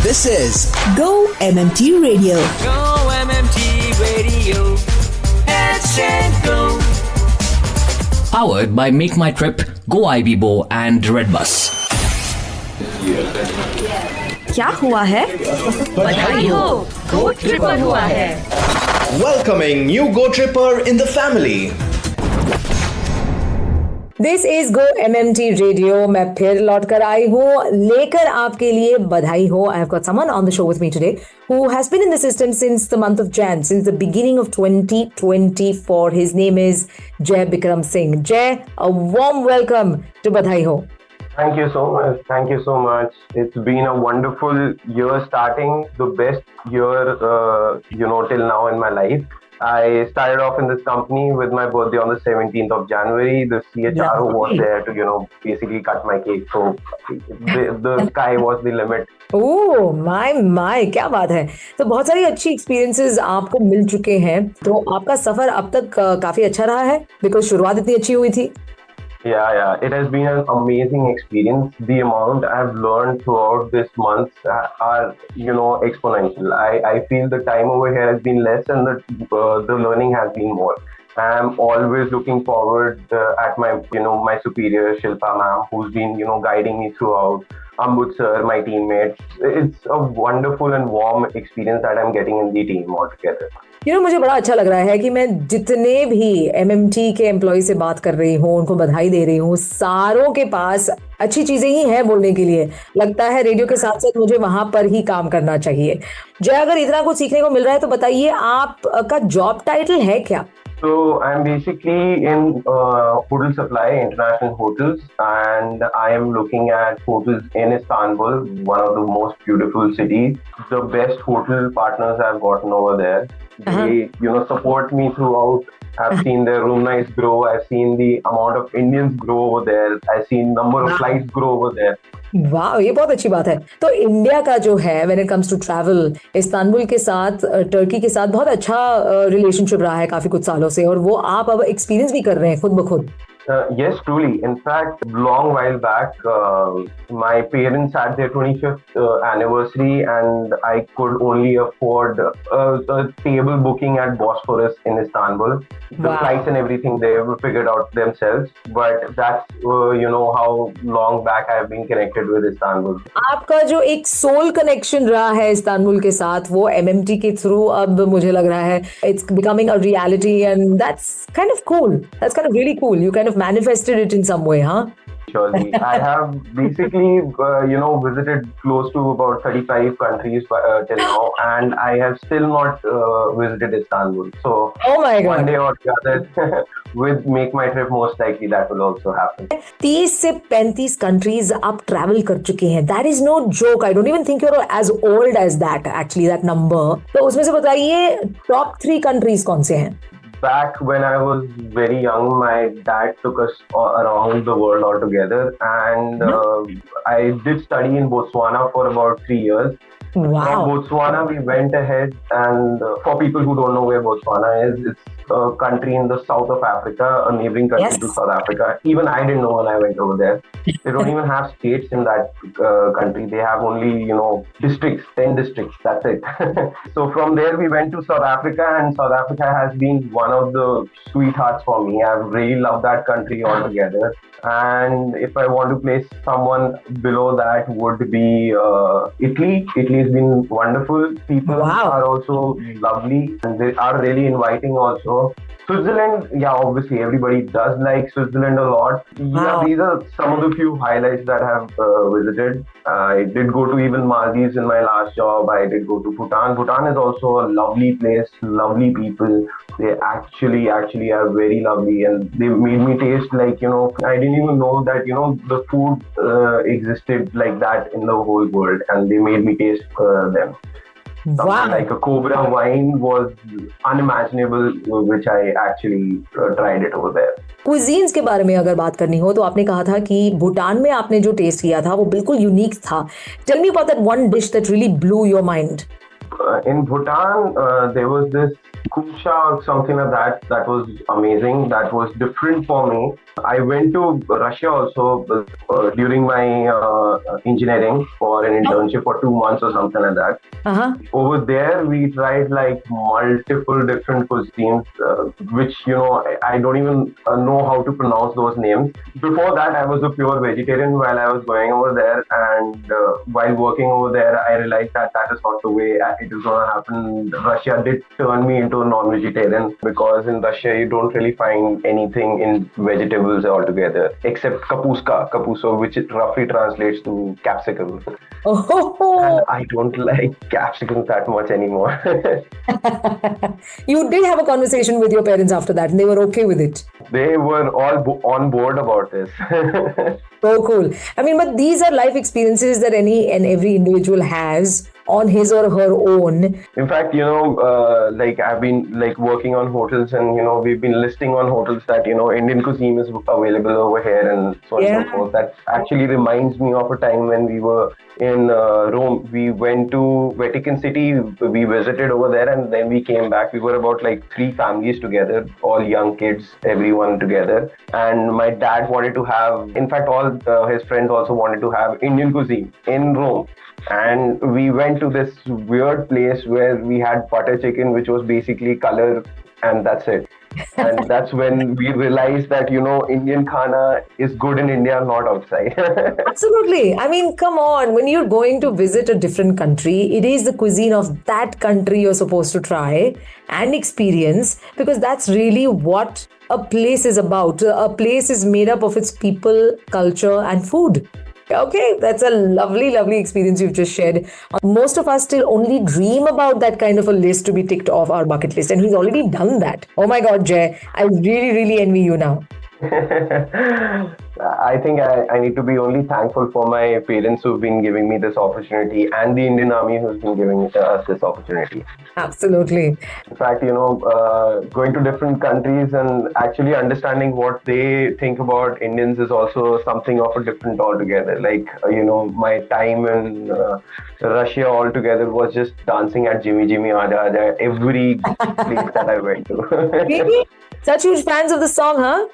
This is Go MMT Radio. Go MMT Radio. Let's go. Powered by Make My Trip, Go IBBO and Redbus. क्या हुआ है? बधाई हो, Go Tripper हुआ है. Welcoming new Go Tripper in the family. This is go MMT radio. मैं फिर लौट कर आई हूँ लेकर आपके लिए बधाई हो. I have got someone on the show with me today who has been in the system since the month of Jan, since the beginning of 2024. His name is Jay Bikram Singh. Jay, a warm welcome to Badhai Ho. Thank you so much. Thank you so much. It's been a wonderful year starting, the best year, till now in my life. I started off in this company with my birthday on the 17th of January. The CHRO was there to, basically cut my cake. So the sky was the limit. Oh my क्या बात है. तो बहुत सारी अच्छी experiences आपको मिल चुके हैं. तो आपका सफर अब तक काफी अच्छा रहा है बिकॉज शुरुआत इतनी अच्छी हुई थी. Yeah. It has been an amazing experience. The amount I've learned throughout this month are, exponential. I feel the time over here has been less and the learning has been more. I'm always looking forward at my superior Shilpa ma'am, who's been, guiding me throughout. Ambud sir, my teammates. It's a wonderful and warm experience that I'm getting in the team altogether. मुझे बड़ा अच्छा लग रहा है कि मैं जितने भी MMT के एम्प्लॉय से बात कर रही हूँ, उनको बधाई दे रही हूँ, सारों के पास अच्छी चीजें ही हैं बोलने के लिए. लगता है रेडियो के साथ साथ मुझे वहां पर ही काम करना चाहिए. जय, अगर इतना कुछ सीखने को मिल रहा है तो बताइए आपका जॉब टाइटल है क्या? So I'm basically in hotel supply, international hotels, and I am looking at hotels in Istanbul, one of the most beautiful cities. The best hotel partners I've gotten over there. They, support me throughout. I've seen their room nights grow. I've seen the amount of Indians grow over there. I've seen number of flights grow over there. वाह, ये बहुत अच्छी बात है. तो India का जो है when it comes to travel, Istanbul के साथ, टर्की के साथ बहुत अच्छा रिलेशनशिप रहा है काफी कुछ सालों से, और वो आप अब एक्सपीरियंस भी कर रहे हैं खुद ब खुद. Yes, truly. In fact, long while back, my parents had their 25th anniversary and I could only afford a table booking at Bosphorus in Istanbul. The flights and everything they figured out themselves. But that's, how long back I have been connected with Istanbul. आपका जो एक soul connection रहा है Istanbul के साथ, वो MMT के through अब मुझे लग रहा है it's becoming a reality, and that's kind of cool. That's kind of really cool. You kind of manifested it in some way, huh? Surely. I have basically, visited close to about 35 countries till now, and I have still not visited Istanbul. So, oh my God. One day or the other, with Make My Trip, most likely that will also happen. 30 से 35 countries आप travel कर चुके हैं. That is no joke. I don't even think you're as old as that, actually, that number. तो उसमें से बताइए top 3 countries कौन से हैं? Back when I was very young, my dad took us around the world altogether, and I did study in Botswana for about 3 years. Wow. From Botswana, we went ahead, and for people who don't know where Botswana is, it's a country in the south of Africa, a neighboring country to South Africa. Even I didn't know when I went over there. They don't even have states in that country. They have only, districts, 10 districts. That's it. So from there, we went to South Africa, and South Africa has been one of the sweethearts for me. I've really loved that country altogether. And if I want to place someone below that, would be Italy. Italy has been wonderful. People are also lovely, and they are really inviting also. Switzerland, obviously everybody does like Switzerland a lot. These are some of the few highlights that I have visited. I did go to even Maldives in my last job. I did go to Bhutan. Bhutan is also a lovely place, lovely people. They actually are very lovely, and they made me taste like, I didn't even know that, the food existed like that in the whole world, and they made me taste them. Something like a Cobra wine was unimaginable, which I actually tried it over there. Cuisines के बारे में अगर बात करनी हो तो आपने कहा था कि भूटान में आपने जो टेस्ट किया था वो बिल्कुल यूनिक था. Tell me about that one dish that really blew your mind. In Bhutan, there was this Kusha or something like that. That was amazing. That was different for me. I went to Russia also during my engineering for an internship for 2 months or something like that. Uh-huh. Over there, we tried like multiple different cuisines, which, you know, I don't even know how to pronounce those names. Before that, I was a pure vegetarian while I was going over there. And while working over there, I realized that that is not the way it is going to happen. Russia did turn me into a non-vegetarian because in Russia, you don't really find anything in vegetables altogether, except kapuska, which it roughly translates to capsicum. Oh. And I don't like capsicum that much anymore. You did have a conversation with your parents after that, and they were okay with it. They were all on board about this. So cool. I mean, but these are life experiences that any and every individual has on his or her own. In fact, you know, like I've been like working on hotels, and you know, we've been listing on hotels that, you know, Indian cuisine is available over here and so on and so forth. That actually reminds me of a time when we were in Rome. We went to Vatican City, we visited over there, and then we came back. We were about like 3 families together, all young kids, everyone together. And my dad wanted to have, in fact, all his friends also wanted to have Indian cuisine in Rome. And we went to this weird place where we had butter chicken, which was basically color, and that's it. And that's when we realized that, you know, Indian khana is good in India, not outside. Absolutely. I mean, come on. When you're going to visit a different country, it is the cuisine of that country you're supposed to try and experience, because that's really what a place is about. A place is made up of its people, culture, and food. Okay, that's a lovely, lovely experience you've just shared. Most of us still only dream about that kind of a list to be ticked off our bucket list, and he's already done that. Oh my God, Jay, I really, really envy you now. I think I need to be only thankful for my parents who've been giving me this opportunity, and the Indian Army who's been giving us this opportunity. Absolutely. In fact, you know, going to different countries and actually understanding what they think about Indians is also something of a different altogether. Like, you know, my time in Russia altogether was just dancing at Jimmy Jimmy Aaja Aaja every place that I went to. Really? Such huge fans of the song, huh?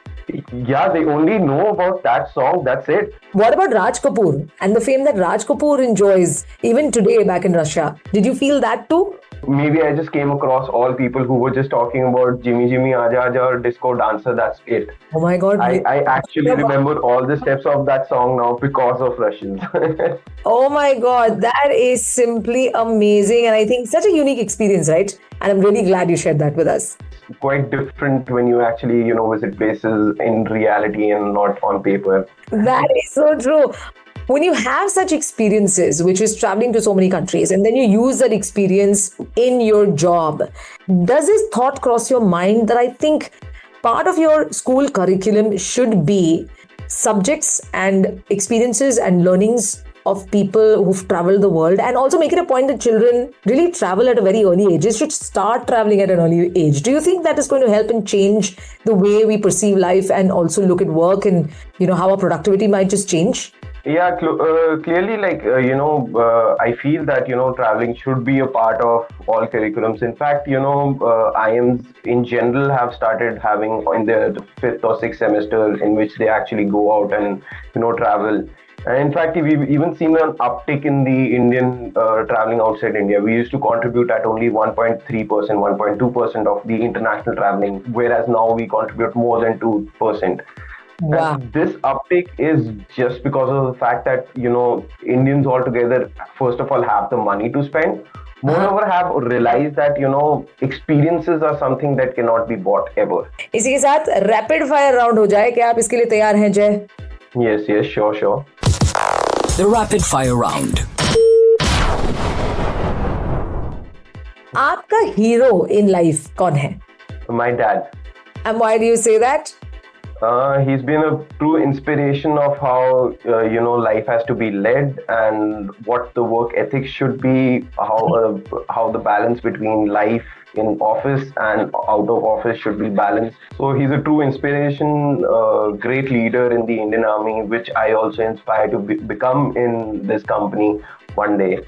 Yeah, they only know about that song. That's it. What about Raj Kapoor and the fame that Raj Kapoor enjoys even today back in Russia? Did you feel that too? Maybe I just came across all people who were just talking about Jimmy Jimmy Aaja Aaja or Disco Dancer. That's it. Oh my God. I actually remember all the steps of that song now because of Russians. Oh my God. That is simply amazing. And I think such a unique experience, right? And I'm really glad you shared that with us. Quite different when you actually, you know, visit places in reality and not on paper. That is so true. When you have such experiences, which is traveling to so many countries, and then you use that experience in your job, does this thought cross your mind that I think part of your school curriculum should be subjects and experiences and learnings of people who've traveled the world, and also make it a point that children really travel at a very early age. They should start traveling at an early age. Do you think that is going to help and change the way we perceive life and also look at work, and, you know, how our productivity might just change? Yeah, clearly, like, you know, I feel that, you know, traveling should be a part of all curriculums. In fact, you know, IIMs in general have started having in the 5th or 6th semester in which they actually go out and, you know, travel. And in fact, we've even seen an uptick in the Indian traveling outside India. We used to contribute at only 1.3%, 1.2% of the international traveling, whereas now we contribute more than 2%. Wow. And this uptick is just because of the fact that, you know, Indians altogether, first of all, have the money to spend. Moreover, have realized that, you know, experiences are something that cannot be bought ever. इसी के साथ rapid fire round हो जाए. क्या आप इसके लिए तैयार हैं, जय? Yes, sure. The rapid fire round. आपका हीरो इन लाइफ कौन है? My dad. And why do you say that? He's been a true inspiration of how, you know, life has to be led and what the work ethics should be, how the balance between life in office and out of office should be balanced. So he's a true inspiration, great leader in the Indian Army, which I also inspire to become in this company one day.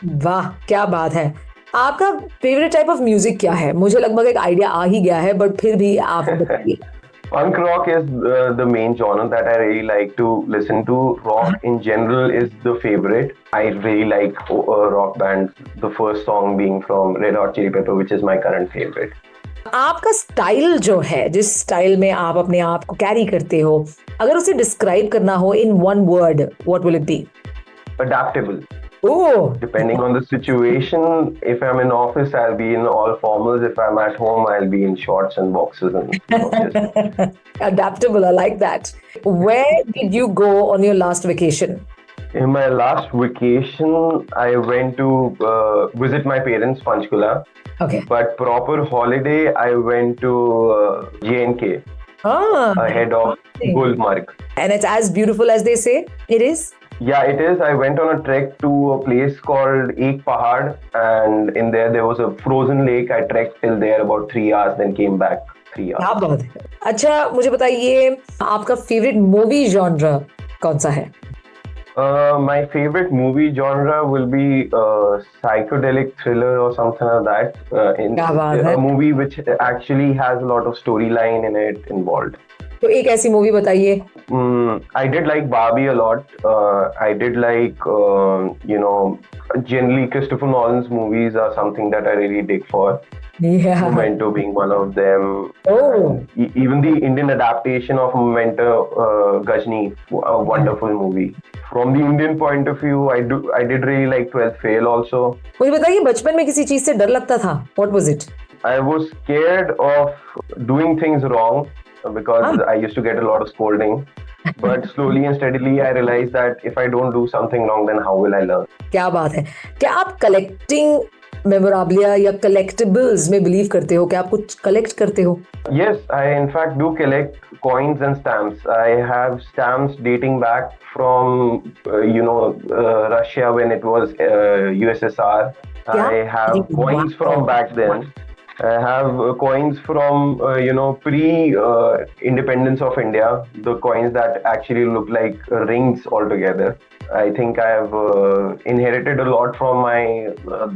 वाह, क्या बात है. आपका favourite type of music क्या है? मुझे लगभग एक आइडिया आ ही गया है, बट फिर भी आप बताइए. Punk rock is the main genre that I really like to listen to. Rock in general is the favorite. I really like rock bands. The first song being from Red Hot Chili Pepper, which is my current favorite. आपका style जो है, जिस style में आप अपने आप को carry करते हो, अगर उसे डिस्क्राइब करना हो in one word, what will it be? Adaptable. Oh, Depending on the situation, if I'm in office, I'll be in all formals. If I'm at home, I'll be in shorts and boxers and just adaptable. I like that. Where did you go on your last vacation? In my last vacation, I went to visit my parents, Panchkula. Okay. But proper holiday, I went to J&K, ahead of Gulmarg. And it's as beautiful as they say it is? Yeah, it is. I went on a trek to a place called Ek Pahad, and in there was a frozen lake. I trekked till there about 3 hours, then came back 3 hours. क्या बात है. अच्छा, मुझे बताइए आपका favourite movie genre कौन सा है? My favorite movie genre will be psychedelic thriller or something like that. क्या बात है. A movie which actually has a lot of storyline in it involved. तो एक ऐसी मूवी बताइए. I did like Barbie a lot. I did like, generally Christopher Nolan's movies are something that I really dig for. Yeah. Memento being one of them. Oh. Even the Indian adaptation of Memento, Gajni, a wonderful movie. From the Indian point of view, I did really like 12th Fail also. मुझे बताइए बचपन में किसी चीज से डर लगता था. What was it? I was scared of doing things wrong because I used to get a lot of scolding. But slowly and steadily, I realized that if I don't do something wrong, then how will I learn? क्या बात है. क्या आप collecting मेमोराबिलिया या collectibles में believe करते हो? क्या आप कुछ कलेक्ट करते हो? Yes, I in fact do collect coins and stamps. I have stamps dating back from Russia when it was USSR. I have coins from back then. I have coins from pre-independence of India. The coins that actually look like rings altogether. I think I have inherited a lot from my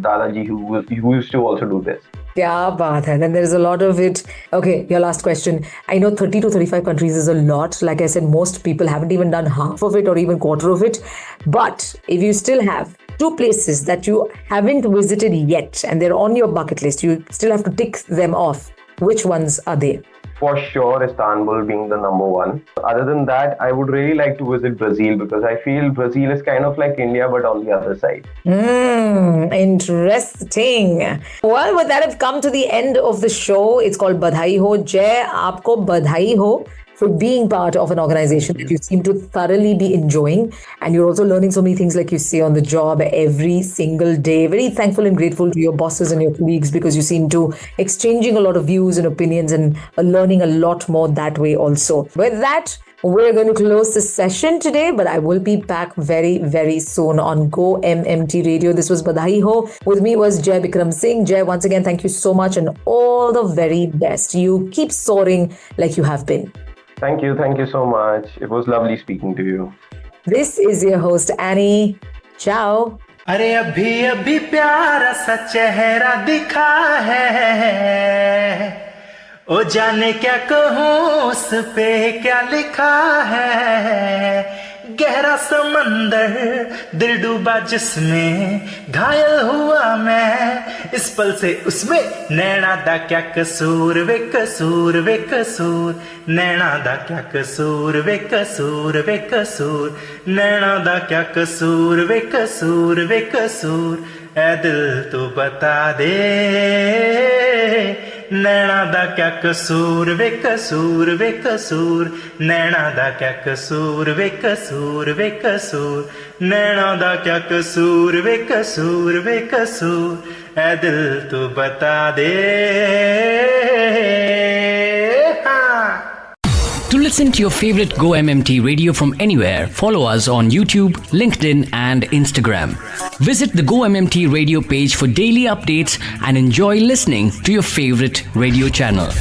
Dadaji who used to also do this. क्या बात है. Then there is a lot of it. Okay, your last question. I know 30 to 35 countries is a lot. Like I said, most people haven't even done half of it or even quarter of it. But if you still have 2 places that you haven't visited yet and they're on your bucket list, you still have to tick them off. Which ones are they? For sure, Istanbul being the number one. Other than that, I would really like to visit Brazil because I feel Brazil is kind of like India but on the other side. Interesting. Well, with that, I've come to the end of the show. It's called Badhai Ho. Jay, aapko badhai ho for being part of an organization that you seem to thoroughly be enjoying. And you're also learning so many things like you say on the job every single day. Very thankful and grateful to your bosses and your colleagues because you seem to exchanging a lot of views and opinions and learning a lot more that way also. With that, we're going to close the session today, but I will be back very, very soon on Go MMT Radio. This was Badhai Ho. With me was Jay Bikram Singh. Jay, once again, thank you so much and all the very best. You keep soaring like you have been. Thank you so much. It was lovely speaking to you. This is your host Annie. Ciao. अरे अभी अभी प्यारा सा चेहरा दिखा है, ओ जाने क्या कहूँ उस पे क्या लिखा है. गहरा समंदर दिल डूबा जिसमें घायल हुआ मैं इस पल से उसमें. नैना दा क्या कसूर वे कसूर वे कसूर, नैना दा क्या कसूर वे कसूर वे कसूर, नैना दा क्या कसूर वे कसूर वे कसूर. ऐ दिल तू बता दे नैना दा क्या कसूर वे कसूर वे कसूर, नैना दा क्या कसूर वे कसूर वे कसूर, नैना दा क्या कसूर वे कसूर वे कसूर. ऐ दिल तू बता दे. To listen to your favorite Go MMT radio from anywhere, follow us on YouTube, LinkedIn and Instagram. Visit the Go MMT radio page for daily updates and enjoy listening to your favorite radio channel.